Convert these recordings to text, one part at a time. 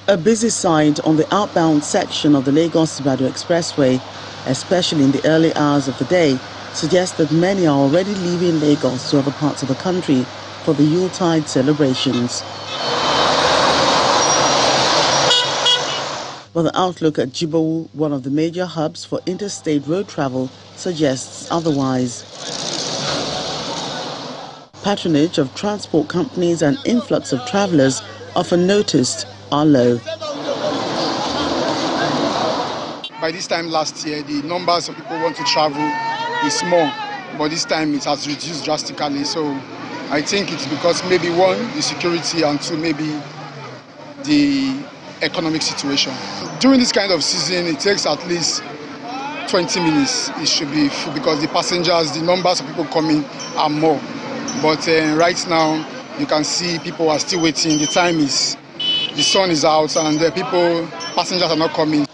A busy site on the outbound section of the Lagos-Ibadan Expressway, especially in the early hours of the day, suggests that many are already leaving Lagos to other parts of the country for the Yuletide celebrations. But the outlook at Jibowu, one of the major hubs for interstate road travel, suggests otherwise. Patronage of transport companies and influx of travellers, often noticed, are low. By this time last year, the numbers of people who want to travel is small, but this time it has reduced drastically. So I think it's because maybe one, the security, and two, maybe the economic situation. During this kind of season, it takes at least 20 minutes. It should be full because the passengers, the numbers of people coming are more. But right now, you can see people are still waiting. The time is, the sun is out and passengers are not coming.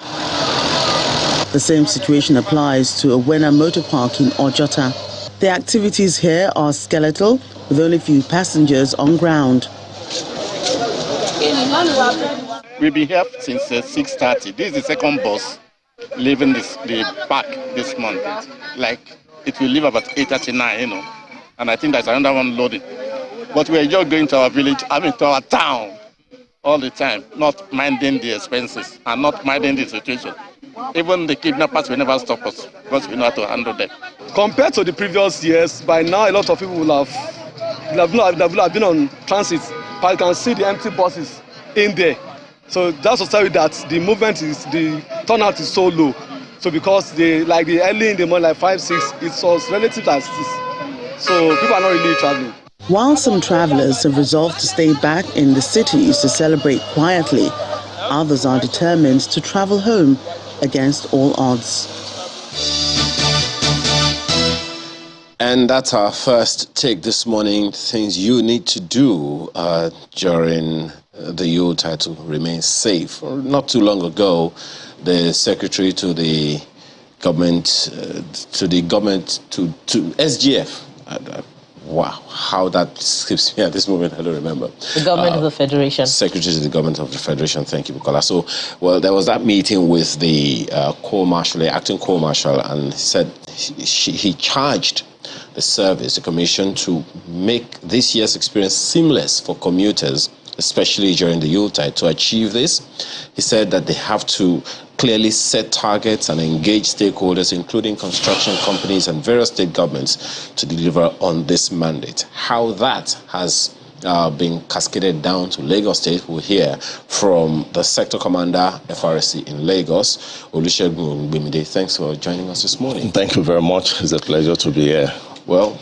The same situation applies to Owena Motor Park in Ojota. The activities here are skeletal, with only few passengers on ground. We've been here since 6:30. This is the second bus leaving the park this month. Like, it will leave about 8:39, and I think there's another one loading. But we're just going to our village, to our town all the time, not minding the expenses and not minding the situation. Even the kidnappers will never stop us because we know how to handle them. Compared to the previous years, by now a lot of people will have been on transit. I can see the empty buses in there. So that's to tell you that the turnout is so low. So because the early in the morning, like 5, 6, it was relative as 6. So people are not really traveling. While some travellers have resolved to stay back in the cities to celebrate quietly, others are determined to travel home against all odds. And that's our first take this morning. Things you need to do during the Yuletide to remain safe. Not too long ago, the secretary to the government, to SGF. Wow, how that skips me at this moment, I don't remember. The government of the Federation. Secretary to the government of the Federation, thank you, Bukola. So, well, there was that meeting with the acting Corps Marshal, and he said he charged the service, the commission, to make this year's experience seamless for commuters, especially during the Yuletide. To achieve this, he said that they have to clearly set targets and engage stakeholders, including construction companies and various state governments, to deliver on this mandate. How that has been cascaded down to Lagos State, we'll hear from the sector commander, FRSC in Lagos, Olusegun Bimide. Thanks for joining us this morning. Thank you very much. It's a pleasure to be here. Well,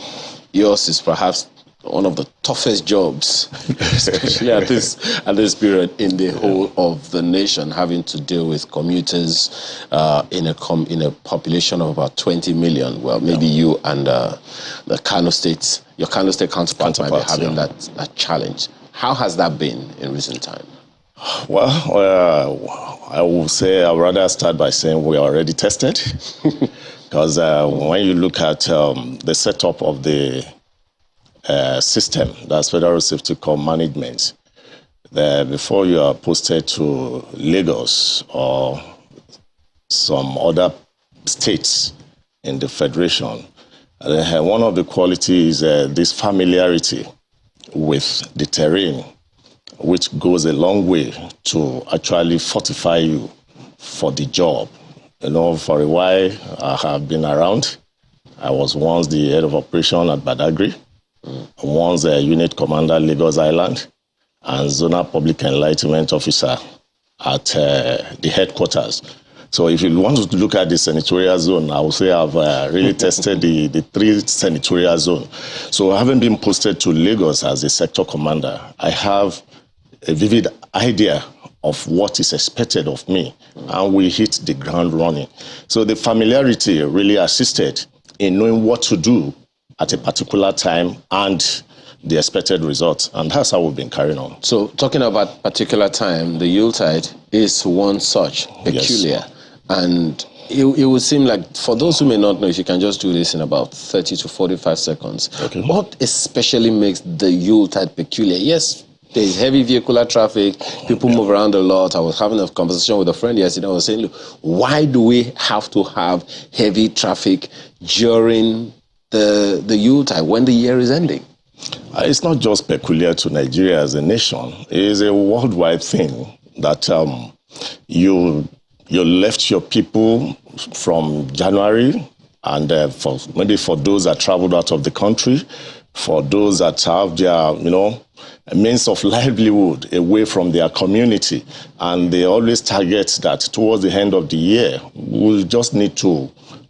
yours is perhaps one of the toughest jobs, especially at this period in the whole of the nation, having to deal with commuters in a population of about 20 million. Well, maybe you and your Kano State counterpart might be having that challenge. How has that been in recent time? Well, I would say I'd rather start by saying we are already tested, because when you look at the setup of the system, that's Federal Safety Corps management, before you are posted to Lagos or some other states in the Federation, one of the qualities is this familiarity with the terrain, which goes a long way to actually fortify you for the job. For a while, I have been around. I was once the head of operation at Badagry, once a unit commander Lagos Island, and zonal public enlightenment officer at the headquarters. So if you want to look at the senatorial zone, I would say I've really tested the 3 senatorial zones. So having been posted to Lagos as a sector commander, I have a vivid idea of what is expected of me, and we hit the ground running. So the familiarity really assisted in knowing what to do at a particular time and the expected results, and that's how we've been carrying on. So talking about particular time, the Yuletide is one such peculiar. Yes. And it would seem like, for those who may not know, if you can just do this in about 30 to 45 seconds, okay. What especially makes the Yuletide peculiar? Yes, There's heavy vehicular traffic. People move around a lot. I was having a conversation with a friend yesterday. I was saying, look, why do we have to have heavy traffic during the Yuletide when the year is ending? It's not just peculiar to Nigeria as a nation. It is a worldwide thing that you left your people from January, and maybe for those that traveled out of the country, for those that have their, means of livelihood away from their community, and they always target that towards the end of the year, we just need to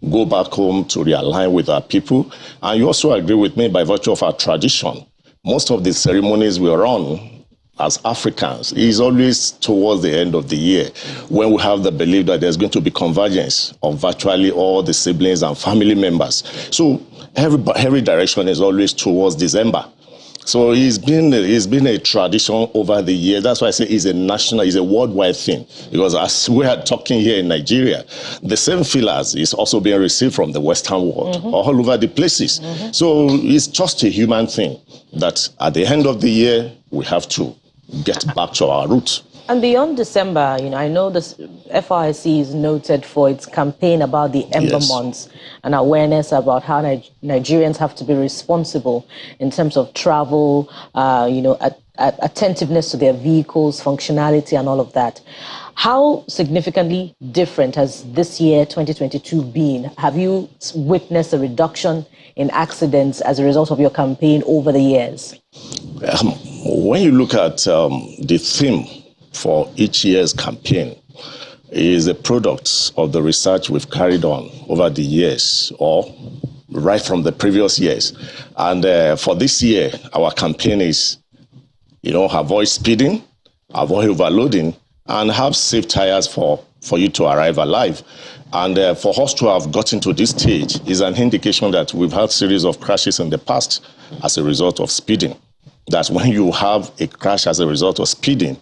go back home to realign with our people. And you also agree with me by virtue of our tradition. Most of the ceremonies we run as Africans is always towards the end of the year, when we have the belief that there's going to be convergence of virtually all the siblings and family members. So every direction is always towards December. So it's been a tradition over the years. That's why I say it's a worldwide thing. Because as we are talking here in Nigeria, the same feelers is also being received from the Western world, all over the places. So it's just a human thing that at the end of the year, we have to get back to our roots. And beyond December, I know this FRSC is noted for its campaign about the Ember Months and awareness about how Nigerians have to be responsible in terms of travel, attentiveness to their vehicles, functionality, and all of that. How significantly different has this year, 2022, been? Have you witnessed a reduction in accidents as a result of your campaign over the years? When you look at the theme for each year's campaign, is a product of the research we've carried on over the years, or right from the previous years. And for this year, our campaign is, avoid speeding, avoid overloading, and have safe tires for you to arrive alive. And for us to have gotten to this stage is an indication that we've had series of crashes in the past as a result of speeding. That's when you have a crash as a result of speeding,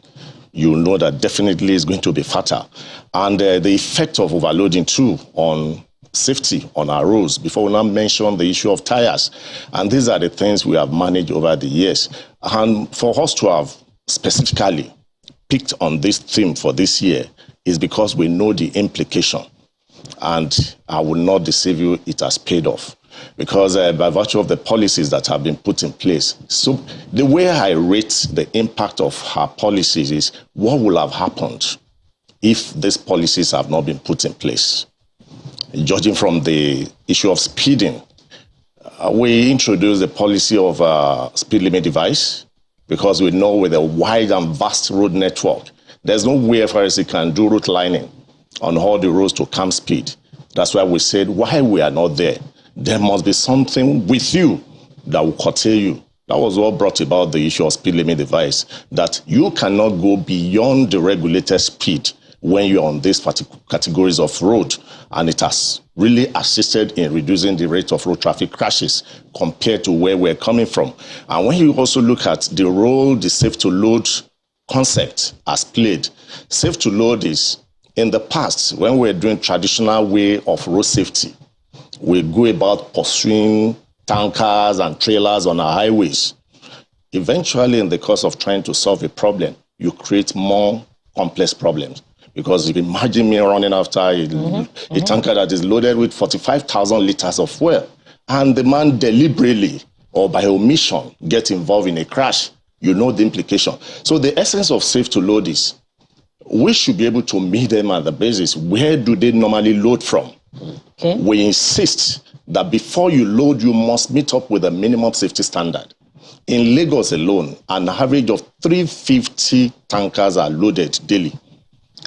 you know that definitely is going to be fatal. And the effect of overloading too on safety on our roads, before we now mention the issue of tires. And these are the things we have managed over the years. And for us to have specifically picked on this theme for this year is because we know the implication. And I will not deceive you, it has paid off. Because by virtue of the policies that have been put in place. So the way I rate the impact of our policies is what will have happened if these policies have not been put in place. Judging from the issue of speeding, we introduced the policy of speed limit device, because we know with a wide and vast road network, there's no way FRSC can do route lining on all the roads to calm speed. That's why we said, why we are not there, there must be something with you that will curtail you. That was what brought about the issue of speed limit device, that you cannot go beyond the regulated speed when you're on these particular categories of road. And it has really assisted in reducing the rate of road traffic crashes compared to where we're coming from. And when you also look at the role the safe to load concept has played, safe to load is, in the past, when we're doing traditional way of road safety, we go about pursuing tankers and trailers on our highways. Eventually, in the course of trying to solve a problem, you create more complex problems. Because you imagine me running after a tanker that is loaded with 45,000 liters of fuel, and the man deliberately or by omission gets involved in a crash, you know the implication. So the essence of safe to load is, we should be able to meet them at the basis. Where do they normally load from? Okay. We insist that before you load, you must meet up with a minimum safety standard. In Lagos alone, an average of 350 tankers are loaded daily.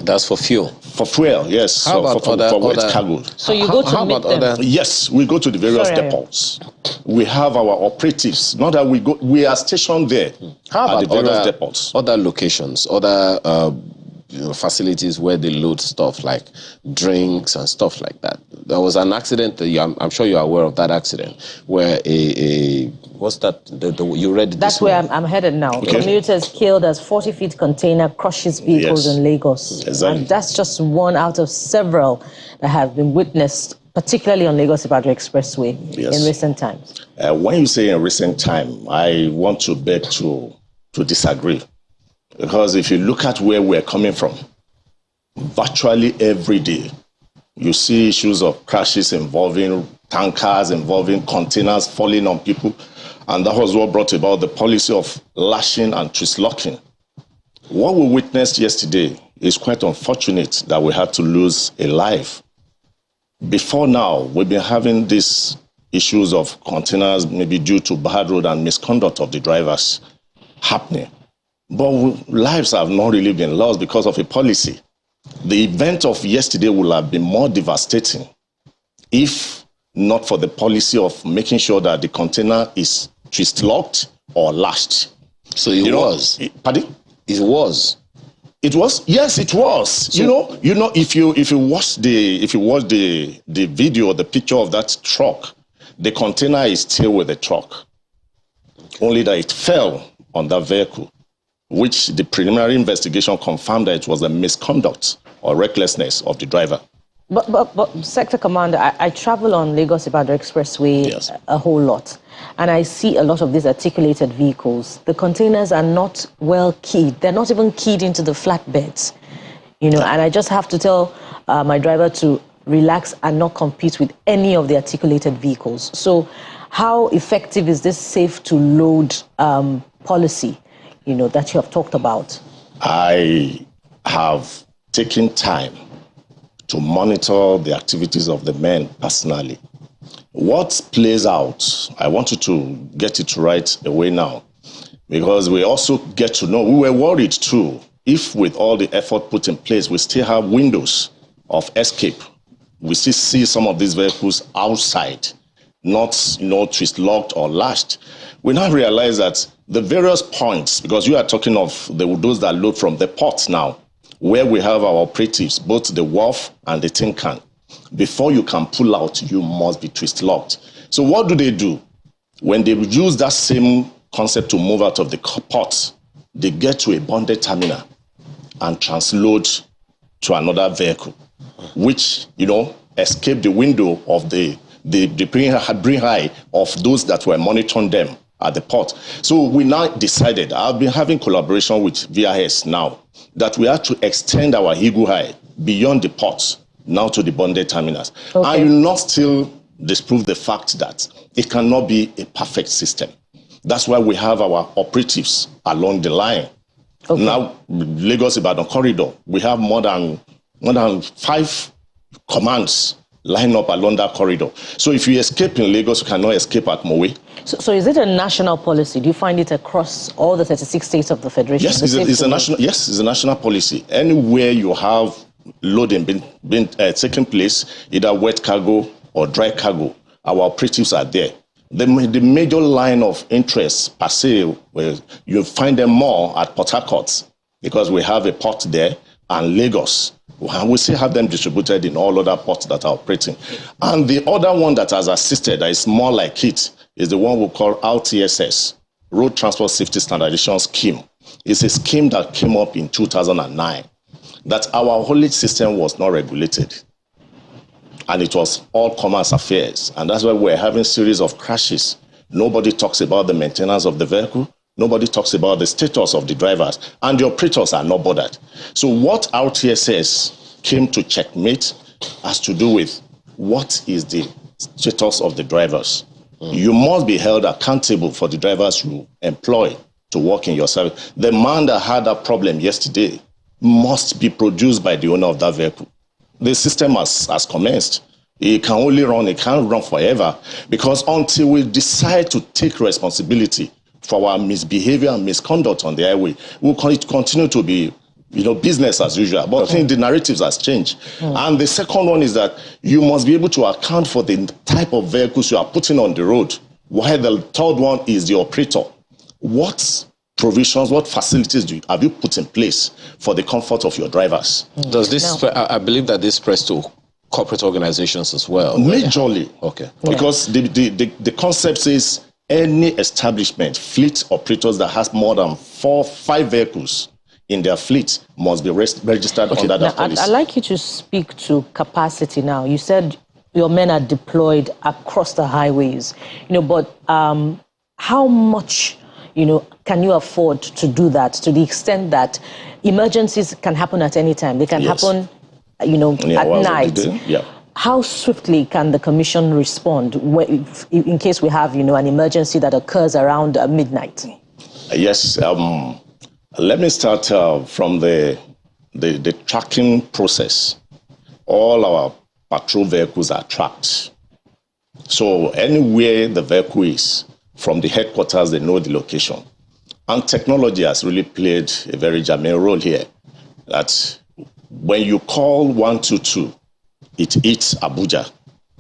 That's for fuel? For fuel, yes. How about for wet cargo. So you go to meet them? Yes, we go to the various depots. We have our operatives. Not that we are stationed there. How about at the various depots? Other locations, other facilities where they load stuff like drinks and stuff like that? There was an accident, I'm sure you're aware of that accident, where what's that? You read That's where I'm headed now. Okay. Commuters killed as 40-feet container crushes vehicles in Lagos. Exactly. And that's just one out of several that have been witnessed, particularly on Lagos-Ibadan Expressway in recent times. When you say in recent time, I want to beg to to disagree. Because if you look at where we're coming from, virtually every day, you see issues of crashes involving tankers, involving containers falling on people. And that was what brought about the policy of lashing and twist locking. What we witnessed yesterday is quite unfortunate that we had to lose a life. Before now, we've been having these issues of containers, maybe due to bad road and misconduct of the drivers happening. But lives have not really been lost because of a policy. The event of yesterday would have been more devastating if not for the policy of making sure that the container is twist locked or lashed. So it was. Pardon? It was. It was. Yes, it was. So, if you watch the video or the picture of that truck, the container is still with the truck. Only that it fell on that vehicle, which the preliminary investigation confirmed that it was a misconduct or recklessness of the driver. But Sector Commander, I travel on Lagos-Ibadan Expressway a whole lot, and I see a lot of these articulated vehicles. The containers are not well keyed. They're not even keyed into the flatbeds, and I just have to tell my driver to relax and not compete with any of the articulated vehicles. So how effective is this safe to load policy, that you have talked about? I have taken time to monitor the activities of the men personally. What plays out, I wanted to get it right away now, because we also get to know, we were worried too, if with all the effort put in place, we still have windows of escape. We still see some of these vehicles outside, not twist locked or lashed. We now realize that the various points, because you are talking of those that load from the ports now, where we have our operatives, both the wharf and the tin can. Before you can pull out, you must be twist locked. So what do? When they use that same concept to move out of the port, they get to a bonded terminal and transload to another vehicle, which, escape the window of the bring high of those that were monitoring them at the port. So we now decided, I've been having collaboration with VRS now, that we have to extend our Eagle High beyond the ports, now to the bonded terminals. Okay. I will not still disprove the fact that it cannot be a perfect system. That's why we have our operatives along the line. Okay. Now, Lagos-Ibadan corridor, we have more than 5 commands line up along that corridor. So if you escape in Lagos, you cannot escape at Mowe. So is it a national policy? Do you find it across all the 36 states of the Federation? Yes, it's a national policy. Anywhere you have loading been taking place, either wet cargo or dry cargo, our operatives are there. The major line of interest per se, where you find them more at Port Harcourt, because we have a port there, and Lagos. We still have them distributed in all other ports that are operating. And the other one that has assisted, that is more like it, is the one we call RTSS, Road Transport Safety Standardization Scheme. It's a scheme that came up in 2009, that our haulage system was not regulated. And it was all commerce affairs. And that's why we're having a series of crashes. Nobody talks about the maintenance of the vehicle. Nobody talks about the status of the drivers, and the operators are not bothered. So what RTSS came to checkmate has to do with what is the status of the drivers. You must be held accountable for the drivers you employ to work in your service. The man that had that problem yesterday must be produced by the owner of that vehicle. The system has commenced. It can only run, it can't run forever, because until we decide to take responsibility for our misbehavior and misconduct on the highway, we'll continue to be, business as usual. But I think the narratives has changed. And the second one is that you must be able to account for the type of vehicles you are putting on the road. While the third one is the operator. What provisions, what facilities have you put in place for the comfort of your drivers? Does this, I believe that this spreads to corporate organizations as well? Majorly. Okay. Because the concept is any establishment, fleet operators that has more than 4-5 vehicles in their fleet must be registered under that policy. I'd like you to speak to capacity now. You said your men are deployed across the highways, but how much, can you afford to do that to the extent that emergencies can happen at any time? They can happen, at night. Yeah. How swiftly can the Commission respond in case we have, an emergency that occurs around midnight? Yes. Let me start from the tracking process. All our patrol vehicles are tracked. So anywhere the vehicle is, from the headquarters, they know the location. And technology has really played a very germane role here. That when you call 122, it hits Abuja.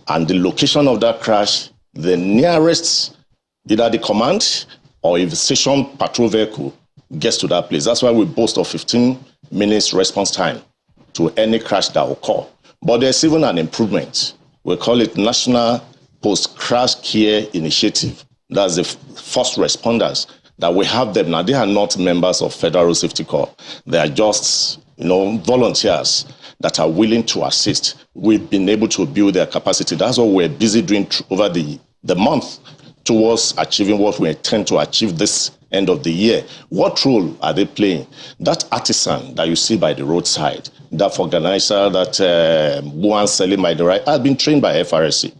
And the location of that crash, the nearest, either the command or a station patrol vehicle gets to that place. That's why we boast of 15 minutes response time to any crash that occur. But there's even an improvement. We call it National Post-Crash Care Initiative. That's the first responders that we have them now. They are not members of Federal Safety Corps. They are just, volunteers that are willing to assist. We've been able to build their capacity. That's what we're busy doing over the month towards achieving what we intend to achieve this end of the year. What role are they playing? That artisan that you see by the roadside, that organizer, that one selling by the right, has been trained by FRSC.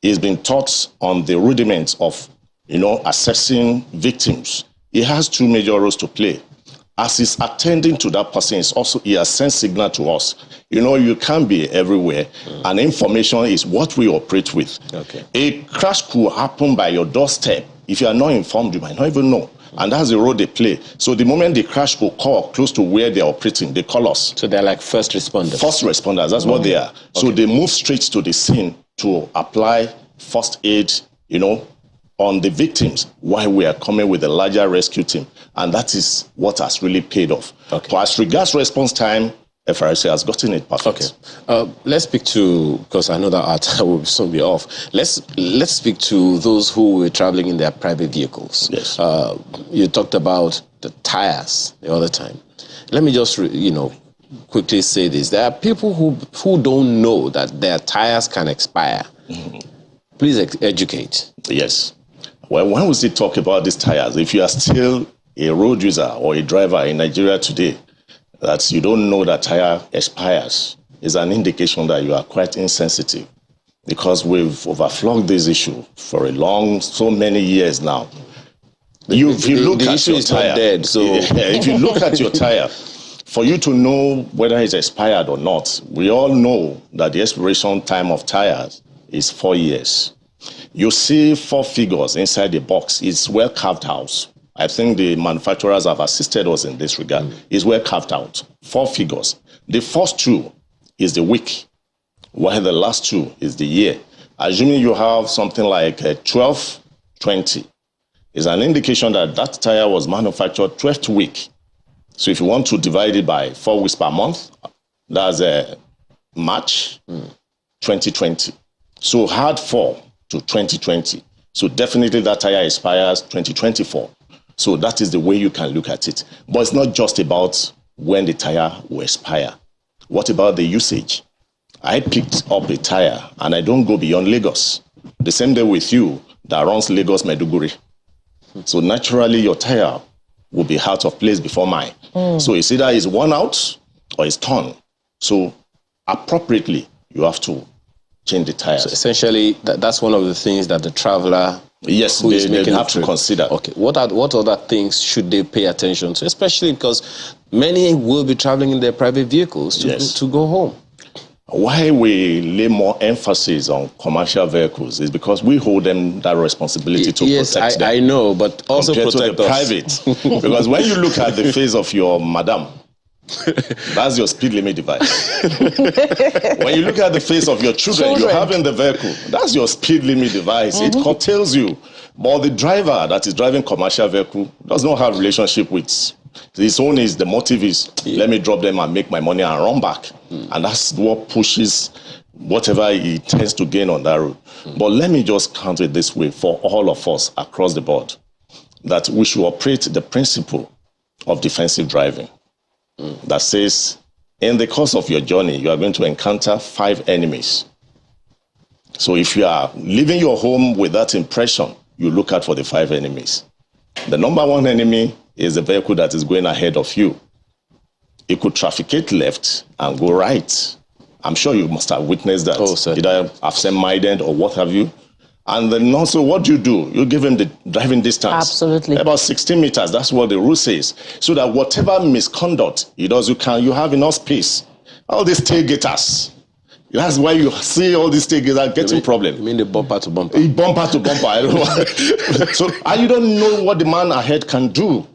He's been taught on the rudiments of, assessing victims. He has two major roles to play. As he's attending to that person, he has sent signal to us. You can't be everywhere, and information is what we operate with. Okay. A crash could happen by your doorstep. If you are not informed, you might not even know. And that's the role they play. So the moment the crash could occur close to where they're operating, they call us. So they're like first responders? First responders, that's what they are. Okay. So they move straight to the scene to apply first aid, on the victims while we are coming with a larger rescue team. And that is what has really paid off. Okay. So as regards response time, FRSC has gotten it perfect. Okay. Let's speak to, because I know that our time will soon be off. Let's speak to those who were traveling in their private vehicles. Yes. You talked about the tires the other time. Let me just, quickly say this. There are people who don't know that their tires can expire. Mm-hmm. Please educate. Yes. Well, when we still talk about these tires, if you are still a road user or a driver in Nigeria today, that you don't know that tire expires is an indication that you are quite insensitive, because we've overflogged this issue for so many years now. If you look at your tire, dead, so if you look at your tire, for you to know whether it's expired or not, we all know that the expiration time of tires is 4 years. You see 4 figures inside the box. It's well carved out. I think the manufacturers have assisted us in this regard. It's well carved out. 4 figures. The first 2 is the week, while the last 2 is the year. Assuming you have something like 12/20, is an indication that that tire was manufactured 12th week. So if you want to divide it by 4 weeks per month, that's March 2020. So hard 4 to 2020. So definitely that tire expires 2024. So that is the way you can look at it. But it's not just about when the tire will expire. What about the usage? I picked up a tire and I don't go beyond Lagos. The same day with you that runs Lagos Maiduguri. So naturally your tire will be out of place before mine. So it's either it's worn out or it's torn. So appropriately you have to change the tires. So essentially, that's one of the things that the traveler they have to consider. Okay, what other things should they pay attention to, especially because many will be traveling in their private vehicles to go home? Why we lay more emphasis on commercial vehicles is because we hold them that responsibility to protect them. I know, but also protect the private. Because when you look at the face of your madam, that's your speed limit device. When you look at the face of your children you have in the vehicle, that's your speed limit device. It curtails you. But the driver that is driving commercial vehicle does not have relationship with his own. Is the motive is let me drop them and make my money and run back. And that's what pushes whatever he tends to gain on that road. But let me just count it this way for all of us across the board, that we should operate the principle of defensive driving. That says, in the course of your journey, you are going to encounter 5 enemies. So if you are leaving your home with that impression, you look out for the 5 enemies. The number one enemy is the vehicle that is going ahead of you. It could trafficate left and go right. I'm sure you must have witnessed that. Oh, certainly. Either absent-minded or what have you. And then also, what do? You give him the driving distance. Absolutely. About 16 meters, that's what the rule says. So that whatever misconduct he does, you have enough space. All these tailgaters. That's why you see all these tailgaters getting problem. You mean the bumper to bumper? Bumper to bumper, I don't know. So, and you don't know what the man ahead can do.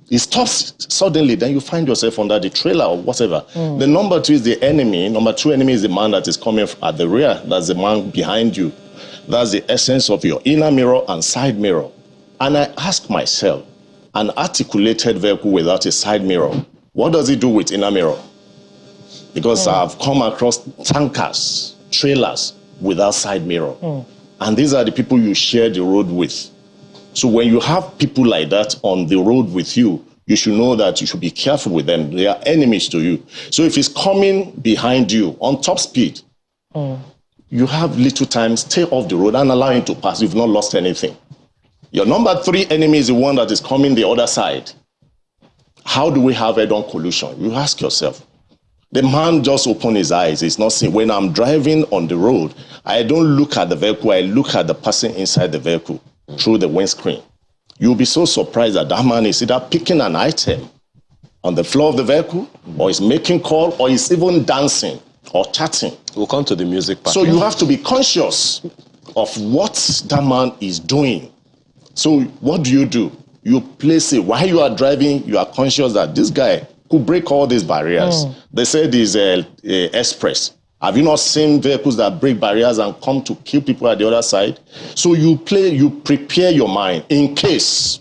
He stops suddenly, then you find yourself under the trailer or whatever. The number two is the enemy. Number two enemy is the man that is coming at the rear. That's the man behind you. That's the essence of your inner mirror and side mirror. And I ask myself, an articulated vehicle without a side mirror, what does it do with inner mirror? Because I've come across tankers, trailers without side mirror. And these are the people you share the road with. So when you have people like that on the road with you, you should know that you should be careful with them. They are enemies to you. So if he's coming behind you on top speed, you have little time, stay off the road and allow him to pass. You've not lost anything. Your number three enemy is the one that is coming the other side. How do we have head-on collision? You ask yourself. The man just opened his eyes. He's not seeing. When I'm driving on the road, I don't look at the vehicle. I look at the person inside the vehicle through the windscreen. You'll be so surprised that that man is either picking an item on the floor of the vehicle, or is making call, or is even dancing or chatting. We'll come to the music part. So you have to be conscious of what that man is doing. So what do? You place it. While you are driving, you are conscious that this guy could break all these barriers. They said it's express. Have you not seen vehicles that break barriers and come to kill people at the other side? So you prepare your mind in case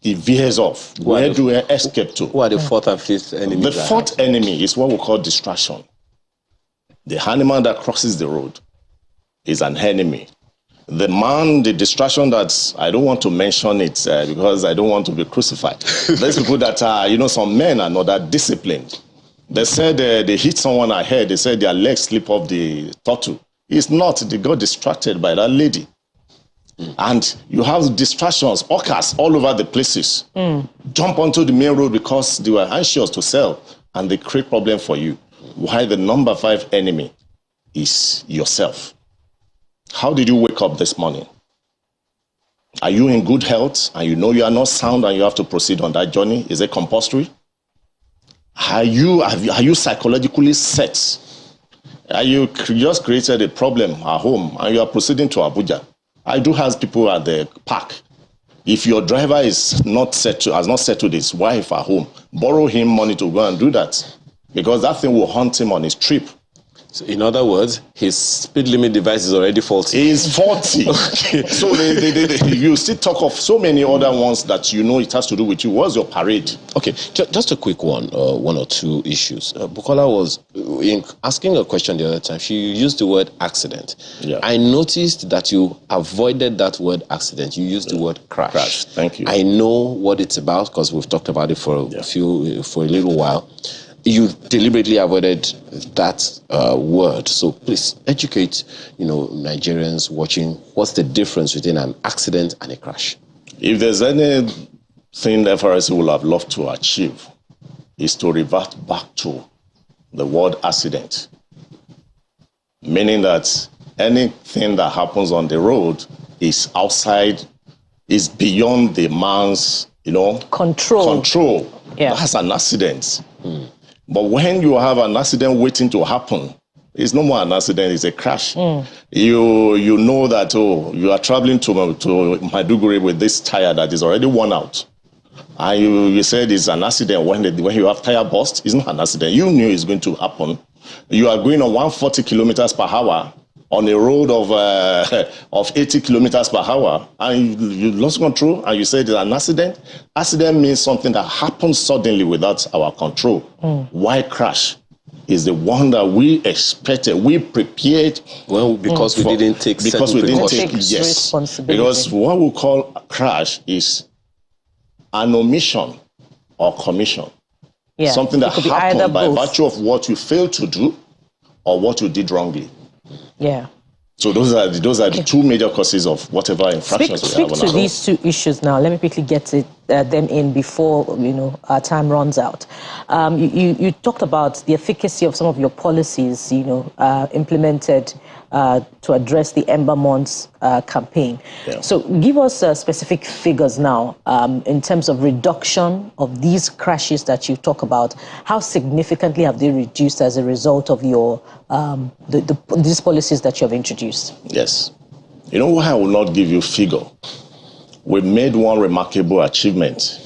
he veers off. Where do we escape to? Who are the fourth and fifth enemies? The fourth enemy is what we call distraction. The animal that crosses the road is an enemy. The distraction that, I don't want to mention it because I don't want to be crucified. There's people that are, some men are not that disciplined. They said they hit someone ahead. They said their legs slip off the throttle. It's not. They got distracted by that lady. And you have distractions, hawkers all over the places. Jump onto the main road because they were anxious to sell, and they create problem for you. Why the number five enemy is yourself. How did you wake up this morning? Are you in good health and you know you are not sound and you have to proceed on that journey? Is it compulsory? Are you psychologically set? Are you just created a problem at home and you are proceeding to Abuja? I do have people at the park. If your driver has not settled his wife at home, borrow him money to go and do that, because that thing will haunt him on his trip. So in other words, his speed limit device is already faulty. It's faulty. So you still talk of so many other ones that it has to do with you. What's your parade? Okay, just a quick one or two issues. Bukola was asking a question the other time. She used the word accident. Yeah. I noticed that you avoided that word accident. You used the word crash. Thank you. I know what it's about because we've talked about it for a little while. You deliberately avoided that word. So please educate, Nigerians watching, what's the difference between an accident and a crash? If there's anything the FRSC would have loved to achieve, is to revert back to the word accident. Meaning that anything that happens on the road is beyond the man's, control. Yeah. That's an accident. But when you have an accident waiting to happen, it's no more an accident, it's a crash. You know that, you are traveling to Maiduguri with this tire that is already worn out. And you said it's an accident when you have tire burst. It's not an accident. You knew it's going to happen. You are going on 140 kilometers per hour on a road of 80 kilometers per hour, and you lost control, and you said it's an accident. Accident means something that happens suddenly without our control. Why crash? Is the one that we expected, we prepared. Well, because we didn't take responsibility. Because what we call a crash is an omission or commission. Yeah. Something that happened by virtue of what you failed to do or what you did wrongly. Yeah. So those are the two major causes of whatever infractions we have on our road. Speak to these two issues now. Let me quickly get them in before our time runs out. You talked about the efficacy of some of your policies, implemented to address the Ember Months campaign. Yeah. So give us specific figures now in terms of reduction of these crashes that you talk about. How significantly have they reduced as a result of your these policies that you have introduced? Yes. You know why I will not give you figure? We made one remarkable achievement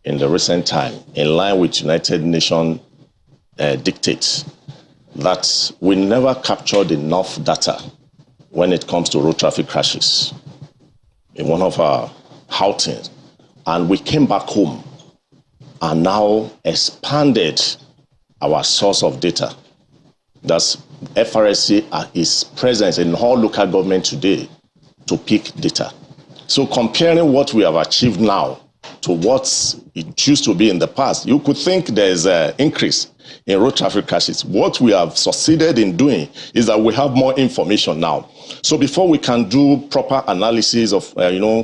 in the recent time, in line with United Nations dictates, that we never captured enough data when it comes to road traffic crashes in one of our outings. And we came back home and now expanded our source of data. That's FRSC is present in all local government today to pick data. So comparing what we have achieved now to what it used to be in the past, you could think there's an increase in road traffic crashes. What we have succeeded in doing is that we have more information now. So before we can do proper analysis of,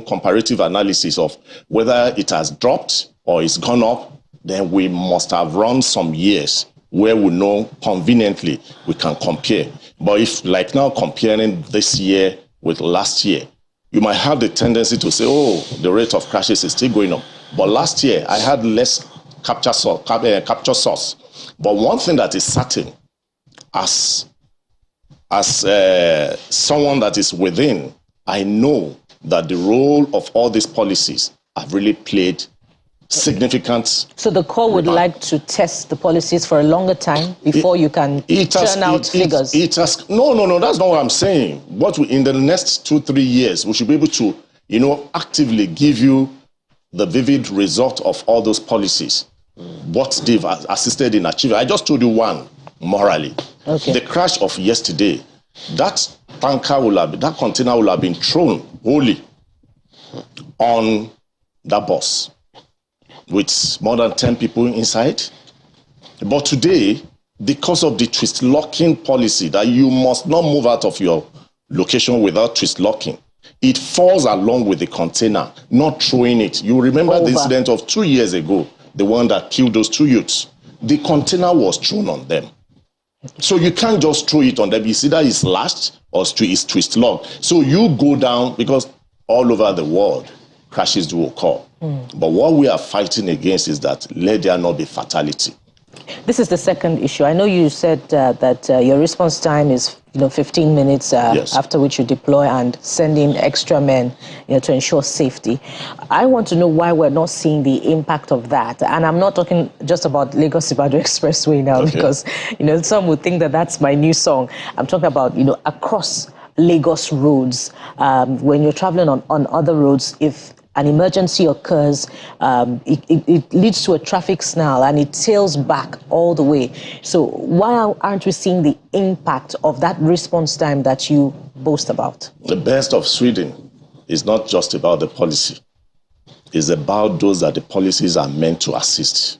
comparative analysis of whether it has dropped or it's gone up, then we must have run some years where we know conveniently we can compare. But if, like now, comparing this year with last year, you might have the tendency to say, oh, the rate of crashes is still going up. But last year, I had less capture source. But one thing that is certain, as someone that is within, I know that the role of all these policies have really played significant. So the Corps would like to test the policies for a longer time before you can turn out figures? No, that's not what I'm saying. In the next 2-3 years, we should be able to, actively give you the vivid result of all those policies, what they've assisted in achieving. I just told you one, morally. Okay. The crash of yesterday, that container will have been thrown wholly on that bus, with more than 10 people inside. But today, because of the twist locking policy that you must not move out of your location without twist locking, it falls along with the container, not throwing it. You remember the incident of 2 years ago, the one that killed those 2 youths. The container was thrown on them. So you can't just throw it on them. It's either it's lashed or it's twist locked. So you go down, because all over the world, crashes do occur. But what we are fighting against is that let there not be fatality. This is the second issue. I know you said that your response time is 15 minutes, yes, after which you deploy and send in extra men to ensure safety. I want to know why we're not seeing the impact of that. And I'm not talking just about Lagos-Ibadan Expressway now, because some would think that that's my new song. I'm talking about across Lagos roads. When you're traveling on other roads, if an emergency occurs, it leads to a traffic snarl and it tails back all the way. So why aren't we seeing the impact of that response time that you boast about? The best of Sweden is not just about the policy. It's about those that the policies are meant to assist.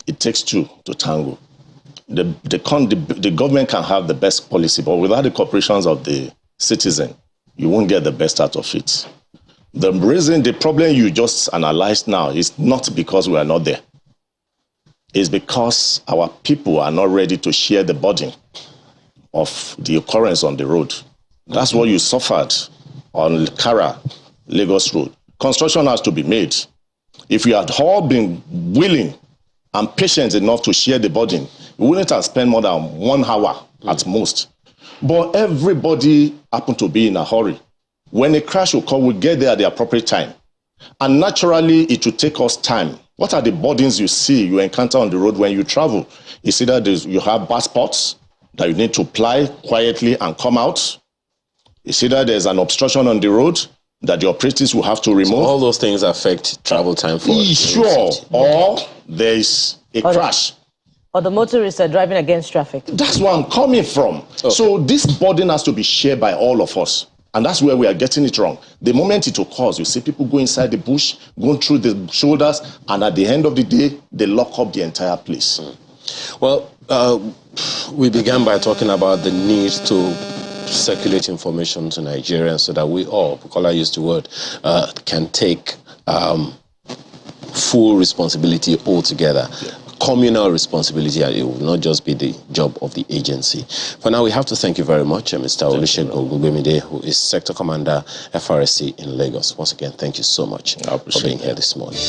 It takes two to tango. The government can have the best policy, but without the corporations of the citizen, you won't get the best out of it. The problem you just analyzed now is not because we are not there. It's because our people are not ready to share the burden of the occurrence on the road. That's what you suffered on Kara, Lagos Road. Construction has to be made. If we had all been willing and patient enough to share the burden, we wouldn't have spent more than 1 hour at most. But everybody happened to be in a hurry. When a crash will come, we'll get there at the appropriate time. And naturally, it will take us time. What are the burdens you encounter on the road when you travel? It's either you have bad spots that you need to ply quietly and come out. It's either there's an obstruction on the road that the operatives will have to remove. So all those things affect travel time for sure. Or there's a crash. Or the motorists are driving against traffic. That's where I'm coming from. Okay. So this burden has to be shared by all of us. And that's where we are getting it wrong. The moment it occurs, you see people go inside the bush, going through the shoulders, and at the end of the day, they lock up the entire place. Well, we began by talking about the need to circulate information to Nigerians so that we all, Bukola used the word, can take full responsibility altogether. Communal responsibility, and it will not just be the job of the agency. For now, we have to thank you very much, Mr. Olusegun Ogungbemide, who is Sector Commander, FRSC in Lagos. Once again, thank you so much for being here this morning.